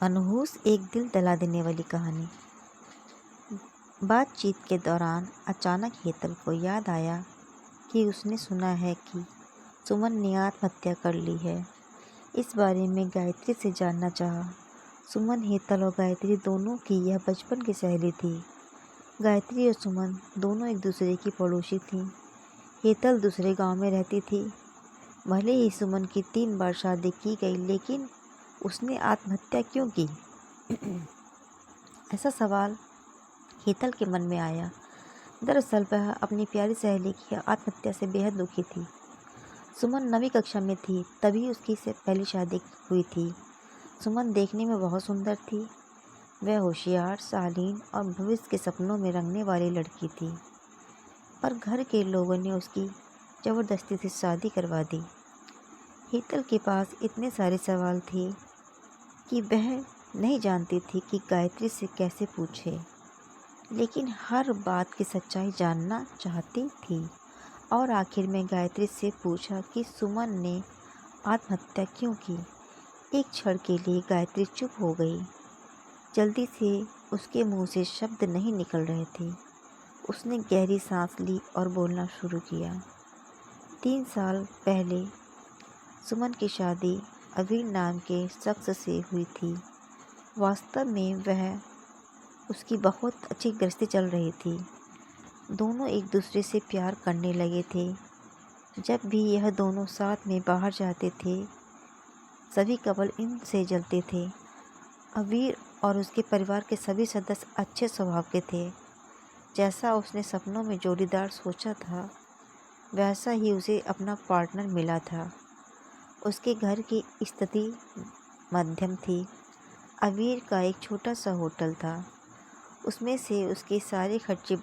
मनहूस एक दिल दहला देने वाली कहानी। बातचीत के दौरान अचानक हेतल को याद आया कि उसने सुना है कि सुमन ने आत्महत्या कर ली है। इस बारे में गायत्री से जानना चाहा। सुमन, हेतल और गायत्री दोनों की यह बचपन की सहेली थी। गायत्री और सुमन दोनों एक दूसरे की पड़ोसी थीं। हेतल दूसरे गांव में रहती थी। भले ही सुमन की 3 बार शादी की गई, लेकिन उसने आत्महत्या क्यों की? ऐसा सवाल हेतल के मन में आया। दरअसल वह अपनी प्यारी सहेली की आत्महत्या से बेहद दुखी थी। सुमन 9वीं कक्षा में थी, तभी उसकी से पहली शादी हुई थी। सुमन देखने में बहुत सुंदर थी। वह होशियार, शालीन और भविष्य के सपनों में रंगने वाली लड़की थी। पर घर के लोगों ने उसकी ज़बरदस्ती से शादी करवा दी। हेतल के पास इतने सारे सवाल थे कि वह नहीं जानती थी कि गायत्री से कैसे पूछे, लेकिन हर बात की सच्चाई जानना चाहती थी। और आखिर में गायत्री से पूछा कि सुमन ने आत्महत्या क्यों की। एक क्षण के लिए गायत्री चुप हो गई। जल्दी से उसके मुंह से शब्द नहीं निकल रहे थे। उसने गहरी सांस ली और बोलना शुरू किया। 3 साल पहले सुमन की शादी अवीर नाम के शख्स से हुई थी। वास्तव में वह उसकी बहुत अच्छी गृहस्थी चल रही थी। दोनों एक दूसरे से प्यार करने लगे थे। जब भी यह दोनों साथ में बाहर जाते थे, सभी कपल इनसे जलते थे। अवीर और उसके परिवार के सभी सदस्य अच्छे स्वभाव के थे। जैसा उसने सपनों में जोड़ीदार सोचा था, वैसा ही उसे अपना पार्टनर मिला था। उसके घर की स्थिति मध्यम थी। अवीर का एक छोटा सा होटल था। उसमें से उसके सारे खर्चे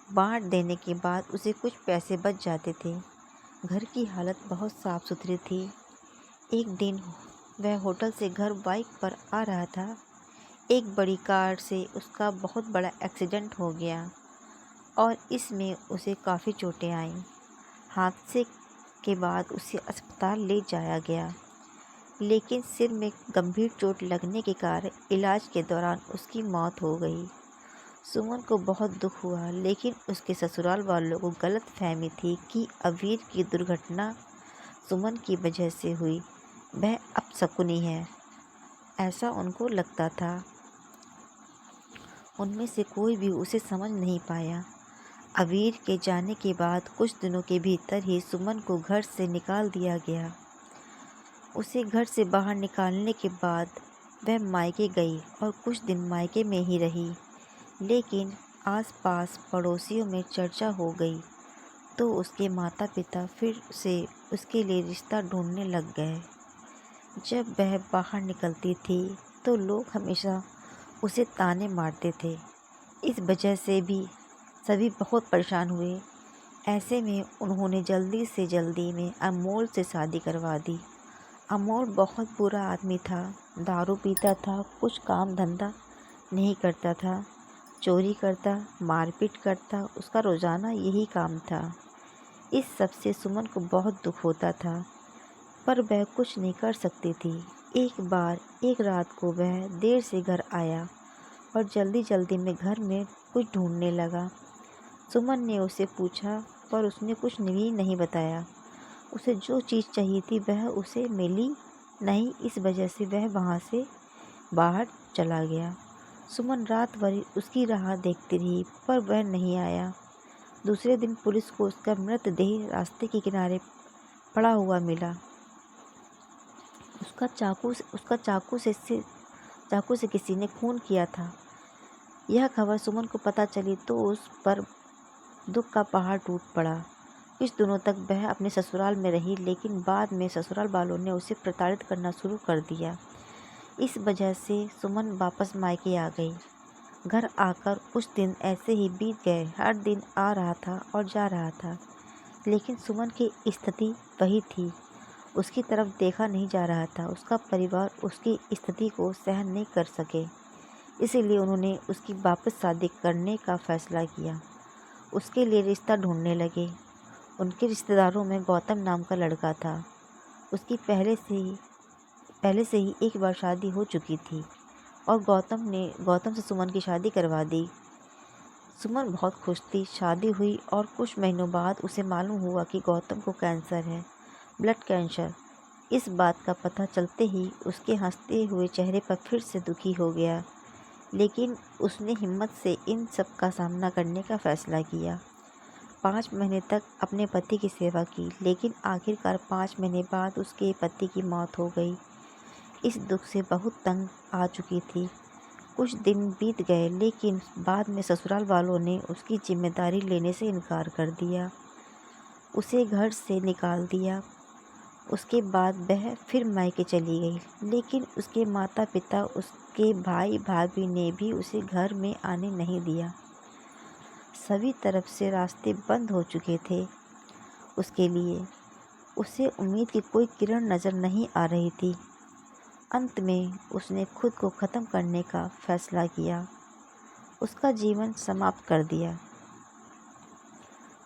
बांट देने के बाद उसे कुछ पैसे बच जाते थे। घर की हालत बहुत साफ़ सुथरी थी। एक दिन वह होटल से घर बाइक पर आ रहा था। एक बड़ी कार से उसका बहुत बड़ा एक्सीडेंट हो गया और इसमें उसे काफ़ी चोटें आईं। हादसे के बाद उसे अस्पताल ले जाया गया, लेकिन सिर में गंभीर चोट लगने के कारण इलाज के दौरान उसकी मौत हो गई। सुमन को बहुत दुख हुआ, लेकिन उसके ससुराल वालों को गलतफहमी थी कि अवीर की दुर्घटना सुमन की वजह से हुई। वह अपशकुनी है, ऐसा उनको लगता था। उनमें से कोई भी उसे समझ नहीं पाया। अवीर के जाने के बाद कुछ दिनों के भीतर ही सुमन को घर से निकाल दिया गया। उसे घर से बाहर निकालने के बाद वह मायके गई और कुछ दिन मायके में ही रही। लेकिन आसपास पड़ोसियों में चर्चा हो गई तो उसके माता पिता फिर से उसके लिए रिश्ता ढूंढने लग गए। जब वह बाहर निकलती थी तो लोग हमेशा उसे ताने मारते थे। इस वजह से भी सभी बहुत परेशान हुए। ऐसे में उन्होंने जल्दी से जल्दी में अमोल से शादी करवा दी। अमोल बहुत बुरा आदमी था। दारू पीता था, कुछ काम धंधा नहीं करता था, चोरी करता, मारपीट करता। उसका रोज़ाना यही काम था। इस सब से सुमन को बहुत दुख होता था, पर वह कुछ नहीं कर सकती थी। एक रात को वह देर से घर आया और जल्दी जल्दी में घर में कुछ ढूंढने लगा। सुमन ने उसे पूछा, पर उसने कुछ भी नहीं बताया। उसे जो चीज़ चाहिए थी वह उसे मिली नहीं। इस वजह से वह वहाँ से बाहर चला गया। सुमन रात भर उसकी राह देखती रही, पर वह नहीं आया। दूसरे दिन पुलिस को उसका मृतदेह रास्ते के किनारे पड़ा हुआ मिला। उसका चाकू से किसी ने खून किया था। यह खबर सुमन को पता चली तो उस पर दुख का पहाड़ टूट पड़ा। कुछ दिनों तक वह अपने ससुराल में रही, लेकिन बाद में ससुराल वालों ने उसे प्रताड़ित करना शुरू कर दिया। इस वजह से सुमन वापस मायके आ गई। घर आकर कुछ दिन ऐसे ही बीत गए। हर दिन आ रहा था और जा रहा था, लेकिन सुमन की स्थिति वही थी। उसकी तरफ देखा नहीं जा रहा था। उसका परिवार उसकी स्थिति को सहन नहीं कर सके, इसीलिए उन्होंने उसकी वापस शादी करने का फैसला किया। उसके लिए रिश्ता ढूंढने लगे। उनके रिश्तेदारों में गौतम नाम का लड़का था। उसकी पहले से ही पहले से ही एक बार शादी हो चुकी थी और गौतम से सुमन की शादी करवा दी। सुमन बहुत खुश थी। शादी हुई और कुछ महीनों बाद उसे मालूम हुआ कि गौतम को कैंसर है, ब्लड कैंसर। इस बात का पता चलते ही उसके हंसते हुए चेहरे पर फिर से दुखी हो गया, लेकिन उसने हिम्मत से इन सब का सामना करने का फैसला किया। 5 महीने तक अपने पति की सेवा की, लेकिन आखिरकार 5 महीने बाद उसके पति की मौत हो गई। इस दुख से बहुत तंग आ चुकी थी। कुछ दिन बीत गए, लेकिन बाद में ससुराल वालों ने उसकी जिम्मेदारी लेने से इनकार कर दिया, उसे घर से निकाल दिया। उसके बाद वह फिर मायके चली गई, लेकिन उसके माता पिता, उसके भाई भाभी ने भी उसे घर में आने नहीं दिया। सभी तरफ से रास्ते बंद हो चुके थे उसके लिए। उसे उम्मीद की कोई किरण नज़र नहीं आ रही थी। अंत में उसने खुद को ख़त्म करने का फैसला किया, उसका जीवन समाप्त कर दिया।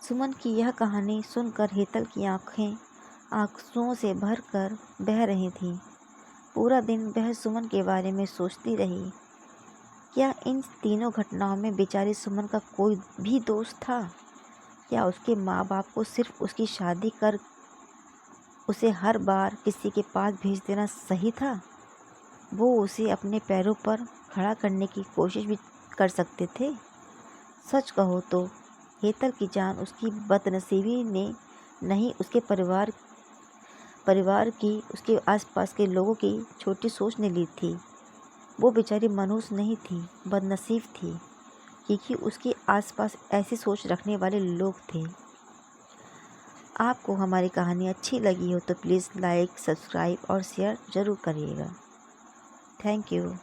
सुमन की यह कहानी सुनकर हेतल की आंखें आंसुओं से भरकर बह रही थीं। पूरा दिन वह सुमन के बारे में सोचती रही। क्या इन तीनों घटनाओं में बेचारी सुमन का कोई भी दोष था? क्या उसके माँ बाप को सिर्फ उसकी शादी कर उसे हर बार किसी के पास भेज देना सही था? वो उसे अपने पैरों पर खड़ा करने की कोशिश भी कर सकते थे। सच कहो तो हेतल की जान उसकी बदनसीबी ने नहीं, उसके परिवार की, उसके आसपास के लोगों की छोटी सोच ने ली थी। वो बेचारी मनुष्य नहीं थी, बदनसीब थी, क्योंकि उसके आसपास ऐसी सोच रखने वाले लोग थे। आपको हमारी कहानी अच्छी लगी हो तो प्लीज़ लाइक, सब्सक्राइब और शेयर ज़रूर करिएगा। Thank you.